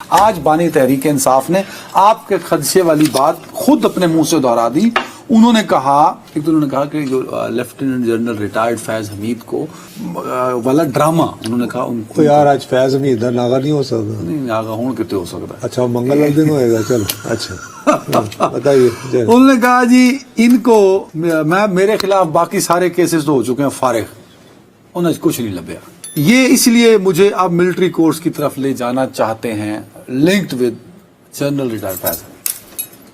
آج بانی تحریک انصاف نے آپ کے خدشے والی بات خود اپنے منہ سے دہرا دی. انہوں نے کہا کہ جو لیفٹیننٹ جنرل ریٹائرڈ فیض حمید کو والا ڈرامہ انہوں نے کہا ان کو یار آج فیض حمید ناغا نہیں ہو سکتا. نہیں آگا ہوں کتے ہو سکتا ہے. اچھا منگل والے دن ہوئے گا. چلو اچھا بتائیے. انہوں نے کہا جی ان کو میرے خلاف باقی سارے کیسز تو ہو چکے ہیں فارغ, انہیں کچھ نہیں لبیا. یہ اس لیے مجھے آپ ملٹری کورس کی طرف لے جانا چاہتے ہیں, linked with general retired Faiz,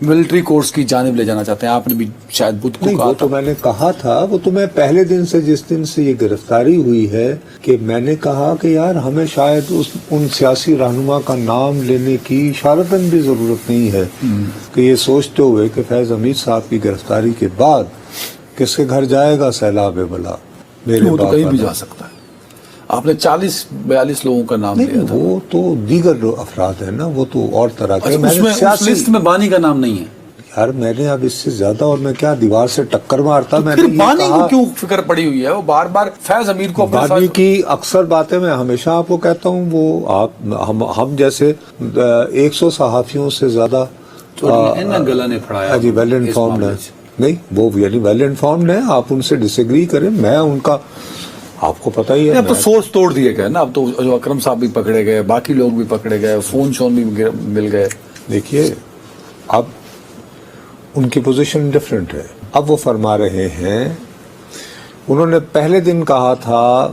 military course کی جانب لے جانا چاہتے ہیں. آپ نے بھی شاید بدھ کو کہا وہ تو میں نے کہا تھا, وہ تو میں پہلے دن سے جس دن سے یہ گرفتاری ہوئی ہے کہ میں نے کہا کہ یار ہمیں شاید ان سیاسی رہنما کا نام لینے کی اشارتاً بھی ضرورت نہیں ہے کہ یہ سوچتے ہوئے کہ فیض حمید صاحب کی گرفتاری کے بعد کس کے گھر جائے گا سیلاب بلا. میرے وہ تو کہیں بھی جا سکتا ہے. آپ نے 40-42 لوگوں کا نام لیا تھا. وہ تو دیگر افراد ہیں نا, وہ تو اور طرح کے. اس لسٹ میں بانی کا نام نہیں ہے یار. میں نے اب اس سے زیادہ اور میں کیا دیوار سے ٹکر مارتا. میں نے بانی کو کیوں فکر پڑی ہوئی ہے؟ وہ بار بار فیض حمید کو بانی کی اکثر باتیں میں ہمیشہ آپ کو کہتا ہوں, وہ آپ ہم جیسے 100 صحافیوں سے زیادہ گلا نے پھڑایا جی ویل انفارمڈ ہے. نہیں وہ یعنی ویل انفارمڈ ہے, آپ ان سے ڈس ایگری کریں, میں ان کا آپ کو پتہ ہی ہے. اب تو سورس توڑ دیے گئے نا, اب تو جو اکرم صاحب بھی پکڑے گئے, باقی لوگ بھی پکڑے گئے, فون شون بھی مل گئے. دیکھیے اب ان کی پوزیشن ڈیفرنٹ ہے. اب وہ فرما رہے ہیں, انہوں نے پہلے دن کہا تھا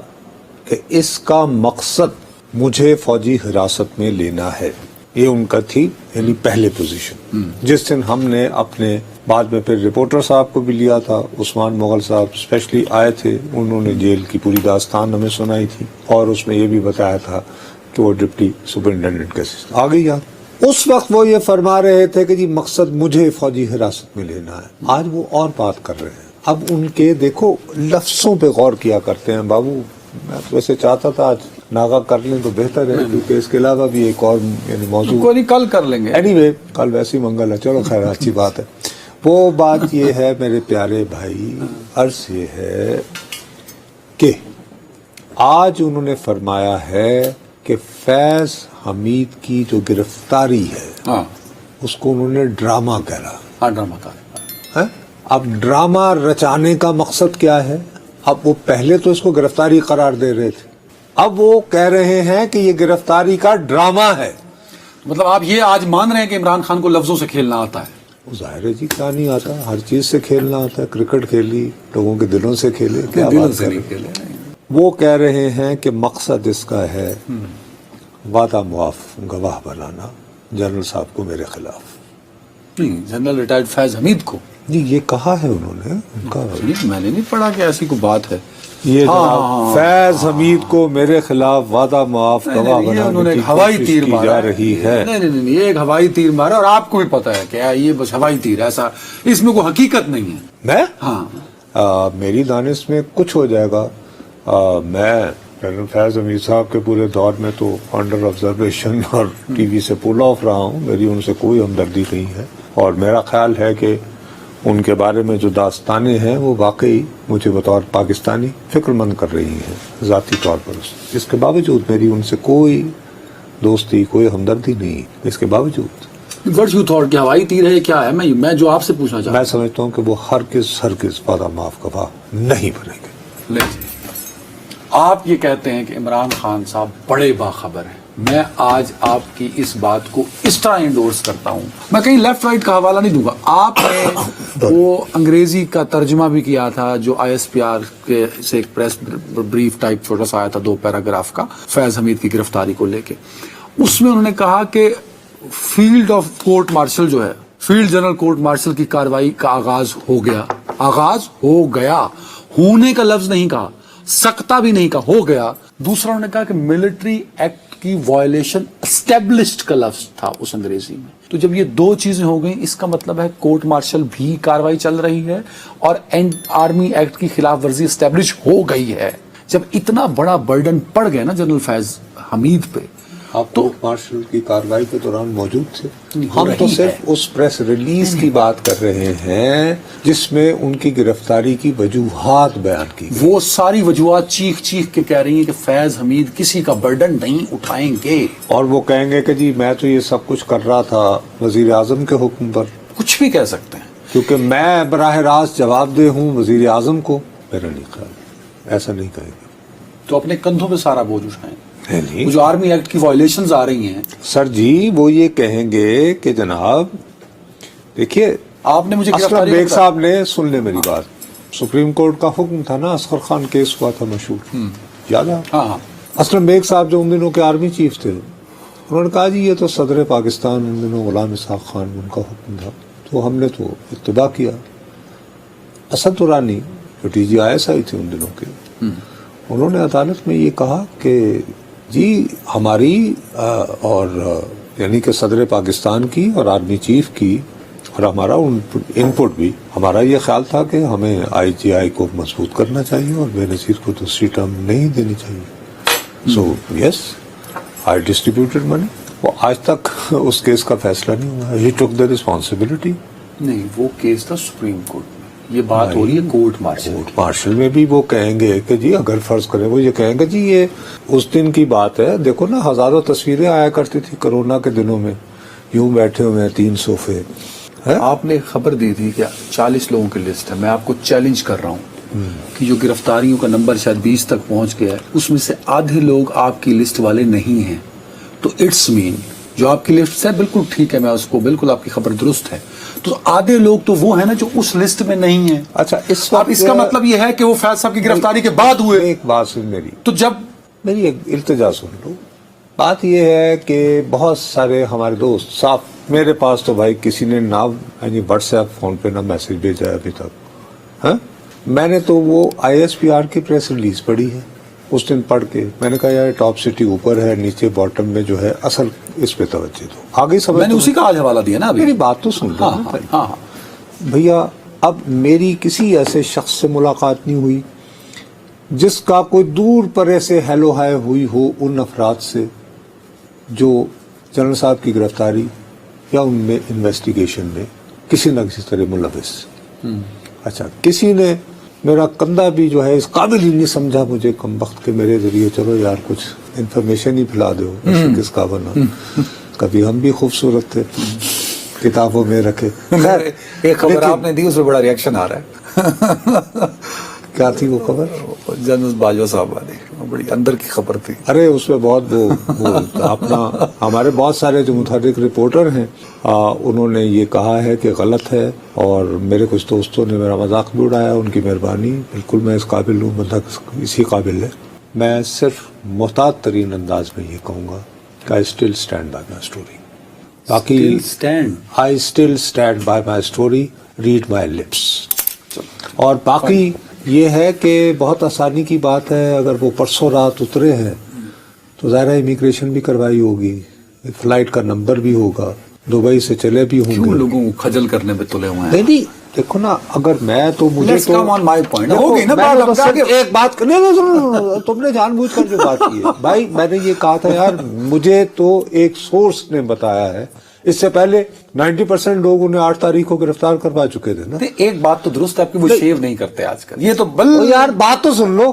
کہ اس کا مقصد مجھے فوجی حراست میں لینا ہے. یہ ان کا تھی یعنی پہلے پوزیشن. جس دن ہم نے اپنے بعد میں پھر رپورٹر صاحب کو بھی لیا تھا, عثمان مغل صاحب اسپیشلی آئے تھے, انہوں نے جیل کی پوری داستان ہمیں سنائی تھی اور اس میں یہ بھی بتایا تھا کہ وہ ڈپٹی سپرنٹینڈنٹ کے آ گئی یاد. اس وقت وہ یہ فرما رہے تھے کہ جی مقصد مجھے فوجی حراست میں لینا ہے. آج وہ اور بات کر رہے ہیں. اب ان کے دیکھو لفظوں پہ غور کیا کرتے ہیں بابو. میں ویسے چاہتا تھا آج ناغا کر لیں تو بہتر ہے, کیونکہ اس کے علاوہ بھی ایک اور یعنی موضوع کوئی نہیں کل کر لیں گے. اینی وے کل ویسے ہی منگل ہے, چلو خیر اچھی بات ہے. وہ بات یہ ہے میرے پیارے بھائی, عرض یہ ہے کہ آج انہوں نے فرمایا ہے کہ فیض حمید کی جو گرفتاری ہے اس کو انہوں نے ڈرامہ کہہ رہا. ڈرامہ کا اب ڈرامہ رچانے کا مقصد کیا ہے؟ اب وہ پہلے تو اس کو گرفتاری قرار دے رہے تھے, اب وہ کہہ رہے ہیں کہ یہ گرفتاری کا ڈرامہ ہے. مطلب آپ یہ آج مان رہے ہیں کہ عمران خان کو لفظوں سے کھیلنا آتا ہے؟ ظاہر ہے جی, کیا نہیں آتا, ہر چیز سے کھیلنا آتا ہے. کرکٹ کھیلی, لوگوں کے دلوں سے کھیلے, کیا بات کر رہے ہیں. وہ کہہ رہے ہیں کہ مقصد اس کا ہے وعدہ معاف گواہ بنانا جنرل صاحب کو میرے خلاف. نہیں, جنرل ریٹائرڈ فیض حمید کو جی یہ کہا ہے انہوں نے. ان کا میں نے نہیں پڑھا کہ ایسی کوئی بات ہے. یہ فیض حمید کو میرے خلاف وعدہ معاف گواہ بنانے کی ہوائی تیر کی مارا جا رہی ہے. نہیں یہ ایک ہوائی تیر مارا, اور آپ کو بھی پتا ہے کہ یہ بس ہوائی تیر, ایسا اس میں کوئی حقیقت نہیں ہے. میں میری دانش میں کچھ ہو جائے گا. میں جنرل فیض حمید صاحب کے پورے دور میں تو انڈر آبزرویشن اور ٹی وی سے پول آف رہا ہوں. میری ان سے کوئی ہمدردی نہیں ہے, اور میرا خیال ہے کہ ان کے بارے میں جو داستانیں ہیں وہ واقعی مجھے بطور پاکستانی فکر مند کر رہی ہیں ذاتی طور پر. اس کے باوجود میری ان سے کوئی دوستی, کوئی ہمدردی نہیں. اس کے باوجود What you thought کہ ہوائی تیر ہے کیا ہے؟ میں جو آپ سے پوچھنا چاہتا ہوں, میں سمجھتا ہوں کہ وہ ہرگز وعدہ معاف گواہ نہیں بنے گے. آپ یہ کہتے ہیں کہ عمران خان صاحب بڑے باخبر ہیں. میں آج آپ کی اس بات کو اس طرح انڈورس کرتا ہوں, میں کہیں لیفٹ رائٹ کا حوالہ نہیں دوں گا. آپ نے وہ انگریزی کا ترجمہ بھی کیا تھا جو ISPR کے سے ایک پریس بریف ٹائپ چھوٹا سا آیا تھا 2 پیراگراف کا فیض حمید کی گرفتاری کو لے کے. اس میں انہوں نے کہا کہ فیلڈ آف کورٹ مارشل جو ہے, فیلڈ جنرل کورٹ مارشل کی کاروائی کا آغاز ہو گیا. ہونے کا لفظ نہیں کہا, سکتا بھی نہیں کہا, ہو گیا. دوسرا انہوں نے کہا کہ ملٹری ایکٹ کی وائلیشن اسٹیبلشڈ کا لفظ تھا اس انگریزی میں. تو جب یہ 2 چیزیں ہو گئیں, اس کا مطلب ہے کورٹ مارشل بھی کاروائی چل رہی ہے اور آرمی ایکٹ کی خلاف ورزی اسٹیبلش ہو گئی ہے. جب اتنا بڑا برڈن پڑ گیا نا جنرل فیض حمید پہ, آپ تو کورٹ مارشل کی کارروائی کے دوران موجود تھے. ہو ہم تو رہی صرف اس پریس ریلیز کی بات کر رہے ہیں جس میں ان کی گرفتاری کی وجوہات بیان کی گئی. وہ ساری وجوہات چیخ چیخ کے کہہ رہی ہیں کہ فیض حمید کسی کا برڈن نہیں اٹھائیں گے. اور وہ کہیں گے کہ جی میں تو یہ سب کچھ کر رہا تھا وزیر اعظم کے حکم پر، کچھ بھی کہہ سکتے ہیں. کیونکہ میں براہ راست جواب دہ ہوں وزیر اعظم کو. میرا نہیں خیال ایسا نہیں کہیں گے. تو اپنے کندھوں پہ سارا بوجھ اٹھائیں. نہیں وہ جو آرمی ایکٹ کی وائلیشنز آ رہی ہیں. سر جی وہ یہ کہیں گے کہ جناب دیکھیے آپ نے مجھے اسلم بیگ صاحب نے سن لے میری بات، سپریم کورٹ کا حکم تھا نا، اصغر خان کیس ہوا تھا مشہور، یاد ہے؟ ہاں ہاں اسلم بیگ صاحب جو ان دنوں کے آرمی چیف تھے، انہوں نے کہا جی یہ تو صدر پاکستان ان دنوں غلام اسحاق خان ان کا حکم تھا تو ہم نے تو اتباع کیا. اسد درانی جو T G I S I تھے ان دنوں کے، انہوں نے عدالت میں یہ کہا کہ جی ہماری اور یعنی کہ صدر پاکستان کی اور آرمی چیف کی اور ہمارا ان پٹ بھی، ہمارا یہ خیال تھا کہ ہمیں آئی جی آئی کو مضبوط کرنا چاہیے اور بے نظیر کو دوسری ٹرم نہیں دینی چاہیے. سو یس آئی ڈسٹریبیوٹڈ منی. وہ آج تک اس کیس کا فیصلہ نہیں ہوا. ہی ٹک دا رسپانسبلٹی. نہیں، وہ کیس تھا سپریم کورٹ میں. یہ بات ہو رہی ہے کورٹ مارشل. کورٹ مارشل میں بھی وہ کہیں گے کہ جی اگر فرض کریں، وہ یہ کہیں گے جی یہ اس دن کی بات ہے، دیکھو نا ہزاروں تصویریں آیا کرتی تھی کرونا کے دنوں میں، یوں بیٹھے ہوئے ہیں 3 صوفے. آپ نے خبر دی تھی کہ 40 لوگوں کی لسٹ ہے. میں آپ کو چیلنج کر رہا ہوں کہ جو گرفتاریوں کا نمبر شاید 20 تک پہنچ گیا ہے، اس میں سے آدھے لوگ آپ کی لسٹ والے نہیں ہیں. تو اٹس مین جو آپ کی لسٹ ہے بالکل ٹھیک ہے، میں اس کو بالکل آپ کی خبر درست ہے. تو آدھے لوگ تو وہ ہیں نا جو اس لسٹ میں نہیں ہیں. اچھا اب اس کا مطلب یہ ہے کہ وہ فیض صاحب کی گرفتاری کے بعد ہوئے. ایک بات سن میری، تو جب میری ایک التجا سن لو. بات یہ ہے کہ بہت سارے ہمارے دوست صاف، میرے پاس تو بھائی کسی نے نہ واٹس ایپ فون پہ نہ میسج بھیجا ہے ابھی تک. ہاں میں نے تو وہ آئی ایس پی آر کی پریس ریلیز پڑھی ہے. اس دن پڑھ کے میں نے کہا یار ٹاپ سٹی اوپر ہے، نیچے باٹم میں جو ہے اصل اس پہ توجہ دو. آگے سب میں نے اسی کا آج حوالہ دیا نا ابھی. میری بات تو سن لو. ہاں بھیا اب میری کسی ایسے شخص سے ملاقات نہیں ہوئی جس کا کوئی دور پر ایسے ہیلو ہائے ہوئی ہو ان افراد سے جو جنرل صاحب کی گرفتاری یا ان میں انویسٹیگیشن میں کسی نہ کسی طرح ملوث. اچھا کسی نے میرا کندھا بھی جو ہے اس قابل ہی نہیں سمجھا مجھے کم وقت کے میرے ذریعے چلو یار کچھ انفارمیشن ہی پھیلا دو، کس کا بنا. کبھی ہم بھی خوبصورت تھے کتابوں میں رکھے. ایک خبر آپ نے دی اس پہ بڑا ریاکشن آ رہا ہے. کیا تھی وہ خبر؟ جنرل باجوہ صاحب والی بڑی اندر کی خبر تھی. ارے اس میں بہت وہ اپنا ہمارے بہت سارے جو متحرک رپورٹر ہیں انہوں نے یہ کہا ہے کہ غلط ہے، اور میرے کچھ دوستوں نے میرا مذاق بھی اڑایا. ان کی مہربانی، بالکل میں اس قابل ہوں، بندہ اسی قابل ہے. میں صرف محتاط ترین انداز میں یہ کہوں گا کہ I still stand by my story. باقی I still stand by my story, read my lips. اور باقی یہ ہے کہ بہت آسانی کی بات ہے، اگر وہ پرسوں رات اترے ہیں تو ظاہر امیگریشن بھی کروائی ہوگی، فلائٹ کا نمبر بھی ہوگا، دبئی سے چلے بھی ہوں گے. لوگوں کو خجل کرنے پہ تلے ہوئے ہیں. نہیں دیکھو نا، اگر میں تو مجھے تو ایک بات تم نے جان بوجھ کر جو بات کی ہے بھائی، میں نے یہ کہا تھا یار مجھے تو ایک سورس نے بتایا ہے، اس سے پہلے 90% لوگ انہیں 8 تاریخ کو گرفتار کروا چکے تھے نا. ایک بات تو درست ہے آپ کی، وہ شیو نہیں کرتے آج کل. یہ تو یار بات تو سن لو.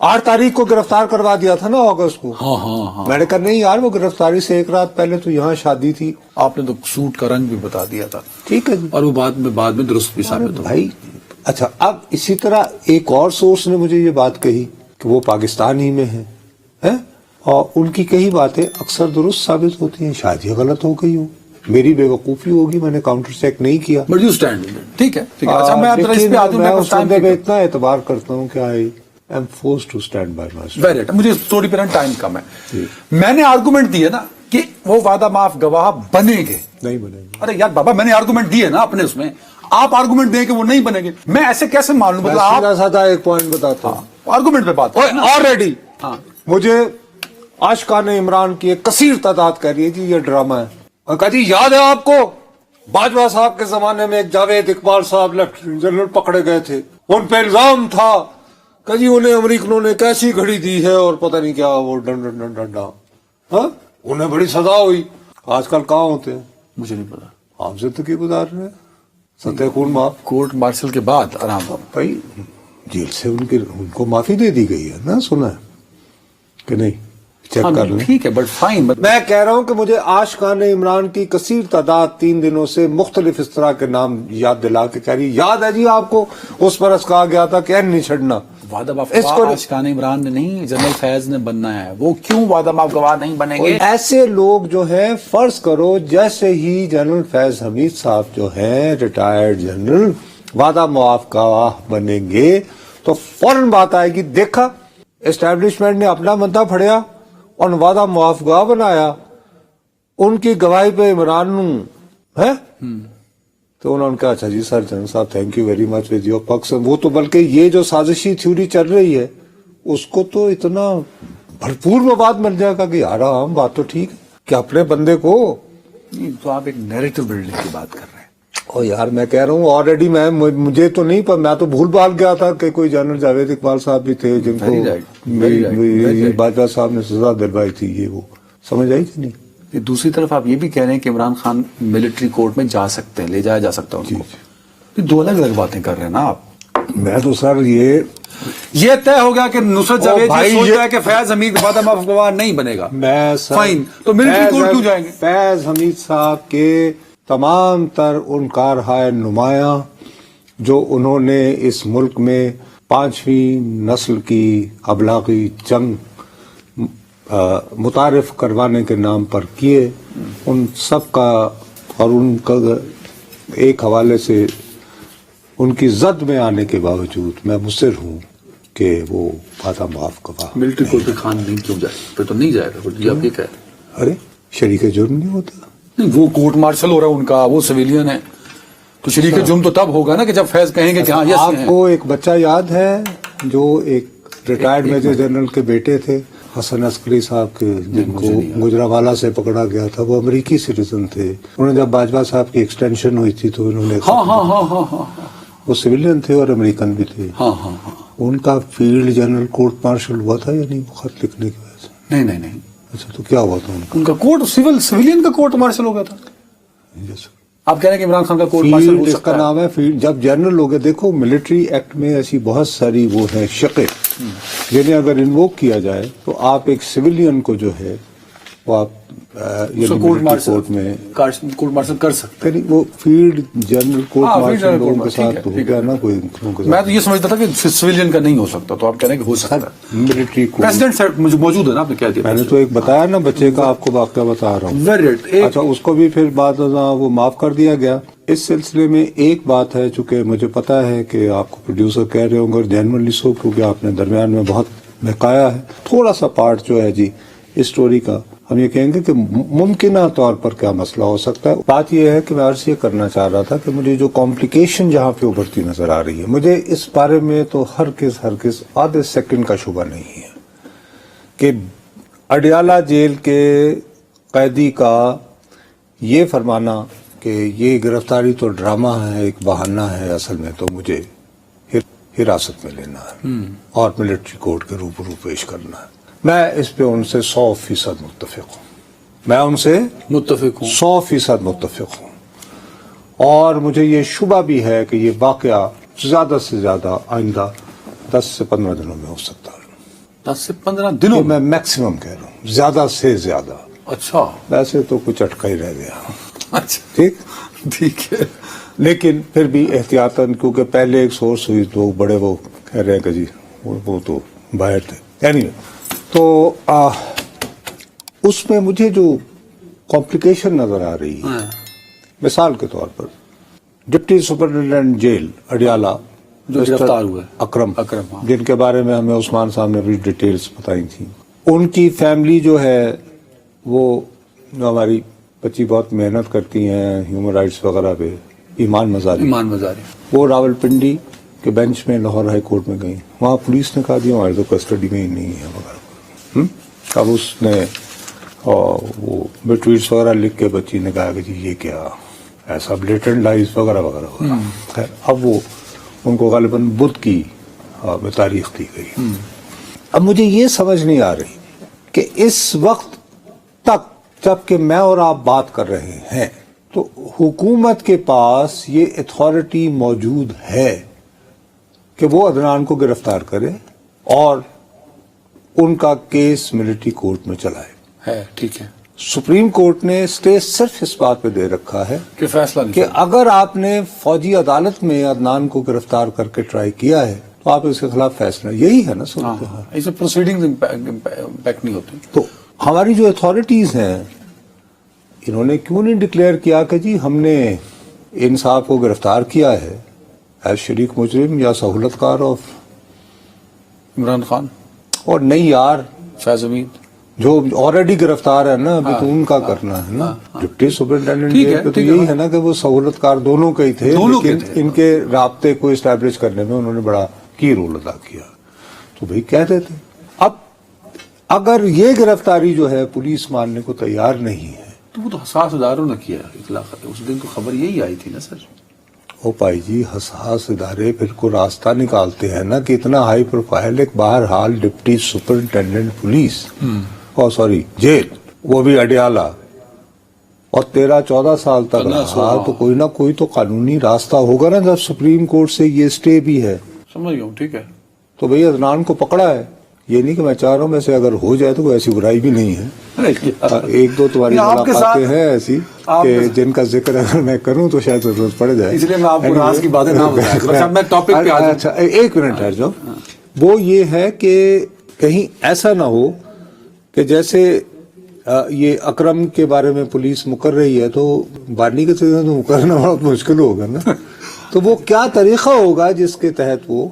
8 تاریخ کو گرفتار کروا دیا تھا نا اگست کو. ہاں میں نے کہا نہیں یار وہ گرفتاری سے ایک رات پہلے تو یہاں شادی تھی. آپ نے تو سوٹ کا رنگ بھی بتا دیا تھا. ٹھیک ہے جی. اور وہ بعد میں درست بھی ثابت ہو. بھائی اچھا اب اسی طرح ایک اور سورس نے مجھے یہ بات کہی کہ وہ پاکستان ہی میں ہیں، اور ان کی کئی باتیں اکثر درست ثابت ہوتی ہیں، شاید یہ غلط ہو گئی ہو، میری بے وقوفی ہوگی، میں نے کاؤنٹر چیک نہیں کیا. But you stand. ٹھیک ہے. اچھا میں اس بندے پہ اتنا اعتبار کرتا ہوں کہ I am forced to stand by my story. مجھے اسٹوری پہ ٹائم کم ہے. میں نے آرگومنٹ دی ہے نا کہ وہ وعدہ معاف گواہ بنے گے. نہیں بنے گے. ارے یار بابا میں نے آرگومنٹ دی ہے نا اپنے اس میں، آپ آرگومنٹ دیں کہ وہ نہیں بنے گے. میں ایسے کیسے مان لوں؟ مطلب آپ سادہ ایک پوائنٹ بتاتا ہوں. آرگومنٹ پہ بات آلریڈی مجھے عاشقان عمران کی ایک کثیر تعداد کہہ رہی ہے جی یہ ڈرامہ ہے. اور کہا جی یاد ہے آپ کو باجوہ صاحب کے زمانے میں ایک جاوید اقبال صاحب لیفٹیننٹ جنرل پکڑے گئے تھے، ان پہ الزام تھا کہ جی انہیں امریکنوں نے کیسی گھڑی دی ہے اور پتہ نہیں کیا وہ ڈنڈا. ہاں انہیں بڑی سزا ہوئی. آج کل کہاں ہوتے ہیں؟ مجھے نہیں پتا. عام زندگی گزار رہے ہیں, ستح خون معاف. کورٹ مارشل کے بعد آرام ہو. بھائی جیل سے ان کو معافی دے دی گئی ہے نا, سنا ہے کہ نہیں؟ چیک کر لیں. ٹھیک ہے بٹ فائن. میں کہہ رہا ہوں کہ مجھے عاشقان عمران کی کثیر تعداد 3 دنوں سے مختلف اس طرح کے نام یاد دلا کے کہہ رہی, یاد ہے جی آپ کو اس پر کہا گیا تھا کہ نہیں چھڑنا. وعدہ معاف گواہ عاشقان عمران نے نہیں, جنرل فیض نے بننا ہے. وہ کیوں وعدہ معاف گواہ نہیں بنیں گے؟ ایسے لوگ جو ہیں, فرض کرو جیسے ہی جنرل فیض حمید صاحب جو ہیں ریٹائرڈ جنرل وعدہ معاف گواہ بنیں گے تو فوراً بات آئے گی, دیکھا اسٹیبلشمنٹ نے اپنا بندہ پھڑیا اور وعدہ معاف گواہ بنایا, ان کی گواہی پہ عمران ہے. تو انہوں نے کہا اچھا جی سر جنرل صاحب thank you very much with your picks. وہ تو بلکہ یہ جو سازشی تھیوری چل رہی ہے اس کو تو اتنا بھرپور مواد مل جائے گا کہ یار ہم بات تو ٹھیک ہے کہ اپنے بندے کو. تو آپ ایک نیریٹو بلڈنگ کی بات کر رہے ہیں. او یار میں کہہ رہا ہوں آلریڈی مجھے تو نہیں پر میں تو بھول بھال گیا تھا کہ کوئی جنرل جاوید اقبال صاحب بھی تھے جن کو باجوہ صاحب نے سزا دلوائی تھی. یہ وہ سمجھ آئی کہ نہیں؟ دوسری طرف آپ یہ بھی کہہ رہے ہیں کہ عمران خان ملٹری کورٹ میں جا سکتے ہیں, لے جایا جا سکتا ہے ان کو. دو الگ الگ باتیں کر رہے ہیں نا آپ. میں تو سر یہ طے ہو گیا کہ نصرت جاوید یہ سوچ رہا ہے کہ فیض حمید وعدہ معاف گواہ نہیں بنے گا. میں فائن, تو ملٹری کورٹ کیوں جائیں گے؟ فیض حمید صاحب کے تمام تر ان کارہائے نمایاں جو انہوں نے اس ملک میں 5ویں نسل کی ابلاغی جنگ متعارف کروانے کے نام پر کیے, ان سب کا اور ان کا ایک حوالے سے ان کی زد میں آنے کے باوجود میں مصر ہوں کہ وہ وعدہ معاف گواہ. ملٹری کورٹ پہ خان نہیں کیوں جائے؟ پھر تو نہیں جائے گا. یہ آپ یہ کہہ رہے ہیں. ارے شریک جرم نہیں ہوتا. نہیں, وہ کورٹ مارشل ہو رہا ہے ان کا, وہ سویلین ہے, تو شریک جرم تو تب ہوگا نا کہ جب فیض کہیں گے کہ ہاں یس. آپ کو ایک بچہ یاد ہے جو ایک ریٹائرڈ میجر جنرل کے بیٹے تھے, حسن عسکری صاحب کے, جن کو گجرانوالہ سے پکڑا گیا تھا. وہ امریکی سٹیزن تھے. انہوں نے جب باجوہ صاحب کی ایکسٹینشن ہوئی تھی تو انہوں نے وہ سویلین تھے اور امریکن بھی تھے. ان کا فیلڈ جنرل کورٹ مارشل ہوا تھا یا نہیں خط لکھنے کی وجہ سے؟ نہیں. اچھا تو کیا ہوا تھا ان کا کورٹ سویلین کا کورٹ مارشل ہو گیا تھا. آپ کہہ رہے ہیں کہ عمران خان کا کورٹ مارشل ہو اس سکتا کا نام ہے فیلڈ. جب جنرل ہو گئے, دیکھو ملٹری ایکٹ میں ایسی بہت ساری وہ ہیں شقیں جنہیں اگر انووک کیا جائے تو آپ ایک سویلین کو جو ہے وہ آپ کورٹ مارشل کر سکتے ہیں. وہ فیلڈ جنرل کورٹ مارشل لوگوں کے ساتھ ہو گیا نا کوئی. میں تو یہ سمجھتا تھا کہ سویلین کا نہیں ہو سکتا, تو آپ کہہ رہے ہیں کہ ہو سکتا ہے. ملٹری کورٹ پریزیڈنٹ سر مجھے موجود ہے نا, آپ نے کیا دیا. میں نے تو ایک بتایا نا بچے کا, آپ کو واقعہ بتا رہا ہوں. اچھا اس کو بھی پھر بعد وہ معاف کر دیا گیا. اس سلسلے میں ایک بات ہے, چونکہ مجھے پتا ہے کہ آپ کو پروڈیوسر کہہ رہے ہوں گے اور جینورلی سو, کیونکہ آپ نے درمیان میں بہت بہکایا ہے. تھوڑا سا پارٹ جو ہے جی اس سٹوری کا ہم یہ کہیں گے کہ ممکنہ طور پر کیا مسئلہ ہو سکتا ہے. بات یہ ہے کہ میں عرض یہ کرنا چاہ رہا تھا کہ مجھے جو کمپلیکیشن جہاں پہ ابھرتی نظر آ رہی ہے, مجھے اس بارے میں تو ہرگز آدھے سیکنڈ کا شبہ نہیں ہے کہ اڈیالہ جیل کے قیدی کا یہ فرمانا کہ یہ گرفتاری تو ڈرامہ ہے, ایک بہانہ ہے, اصل میں تو مجھے حراست میں لینا ہے اور ملٹری کورٹ کے روبرو پیش کرنا ہے. میں اس پہ ان سے 100% متفق ہوں. میں ان سے متفق ہوں 100% متفق ہوں. اور مجھے یہ شبہ بھی ہے کہ یہ واقعہ زیادہ سے زیادہ آئندہ 10 سے 15 دنوں میں ہو سکتا ہے. 10 سے 15 دنوں میں میکسیمم کہہ رہا ہوں, زیادہ سے زیادہ. اچھا ویسے تو کچھ اٹکا ہی رہ گیا. اچھا ٹھیک ہے, لیکن پھر بھی احتیاطاً, کیونکہ پہلے ایک سورس ہوئی تو بڑے وہ کہہ رہے ہیں کہ جی وہ تو باہر تھے. یعنی تو اس میں مجھے جو کمپلیکیشن نظر آ رہی ہے, مثال کے طور پر ڈپٹی سپرنٹینڈنٹ جیل اڈیالہ جو گرفتار ہوئے اکرم, ہاں. جن کے بارے میں ہمیں عثمان صاحب نے بھی ڈیٹیلز بتائی تھیں. ان کی فیملی جو ہے وہ جو ہماری بچی بہت محنت کرتی ہیں ہیومن رائٹس وغیرہ پہ, ایمان مزاری, وہ راول پنڈی کے بینچ میں لاہور ہائی کورٹ میں گئی. وہاں پولیس نے کہا دیا ہمارے تو کسٹڈی میں ہی نہیں ہے وغیرہ. اب اس نے وہ ٹویٹس وغیرہ لکھ کے بچی نے کہا کہ جی یہ کیا ایسا بلیٹنٹ لائز وغیرہ وغیرہ. خیر اب وہ ان کو غالباً بدھ کی تاریخ دی گئی. اب مجھے یہ سمجھ نہیں آ رہی کہ اس وقت تک جبکہ میں اور آپ بات کر رہے ہیں تو حکومت کے پاس یہ اتھارٹی موجود ہے کہ وہ عدنان کو گرفتار کرے اور ان کا کیس ملٹری کورٹ میں چلائے. ہے ٹھیک ہے سپریم کورٹ نے اسٹے صرف اس بات پہ دے رکھا ہے کہ فیصلہ نہیں کہ اگر آپ نے فوجی عدالت میں عدنان کو گرفتار کر کے ٹرائی کیا ہے تو آپ اس کے خلاف فیصلہ, یہی ہے نا صورتحال. اس میں پروسیڈنگز امپیکٹ نہیں ہوتی. تو ہماری جو اتھارٹیز ہیں انہوں نے کیوں نہیں ڈکلیئر کیا کہ جی ہم نے ان صاحب کو گرفتار کیا ہے ایز شریک مجرم یا سہولت کار آف عمران خان اور نہیں یار فیض امید جو آلریڈی گرفتار ہے نا ابھی تو ان کا کرنا ہے نا. ڈپٹی سپرنٹینڈنٹ تو یہی ہے نا کہ وہ سہولت کار دونوں کے ہی تھے لیکن ان کے رابطے کو اسٹیبلش کرنے میں انہوں نے بڑا کی رول ادا کیا. تو بھائی کہتے تھے اب اگر یہ گرفتاری جو ہے پولیس ماننے کو تیار نہیں ہے تو وہ تو حساس اداروں نے کیا اطلاع. اس دن تو خبر یہی آئی تھی نا سر. او بھائی جی حساس ادارے پھر کو راستہ نکالتے ہیں نا کہ اتنا ہائی پروفائل ایک بہرحال deputy superintendent police sorry jail وہ بھی اڈیالہ اور 13-14 سال تک رہا تو کوئی نہ کوئی تو قانونی راستہ ہوگا نا. جب سپریم کورٹ سے یہ اسٹے بھی ہے سمجھ گیا ہوں ٹھیک ہے تو بھئی عدنان کو پکڑا ہے. یہ نہیں کہ میں چاہ رہا ہوں ویسے اگر ہو جائے تو کوئی ایسی برائی بھی نہیں ہے. ایک دو تمہاری ملاقاتیں ہیں ایسی کہ جن کا ذکر اگر میں کروں تو شاید ضرورت پڑ جائے, اس لیے میں آپ کو راز کی باتیں نہ بتایا. میں ٹاپک پہ آ جاؤں. اچھا ایک منٹ ٹھہر جاؤ. وہ یہ ہے کہ کہیں ایسا نہ ہو کہ جیسے یہ اکرم کے بارے میں پولیس مکر رہی ہے تو بانی کے ساتھ مکرنا بہت مشکل ہوگا نا. تو وہ کیا طریقہ ہوگا جس کے تحت وہ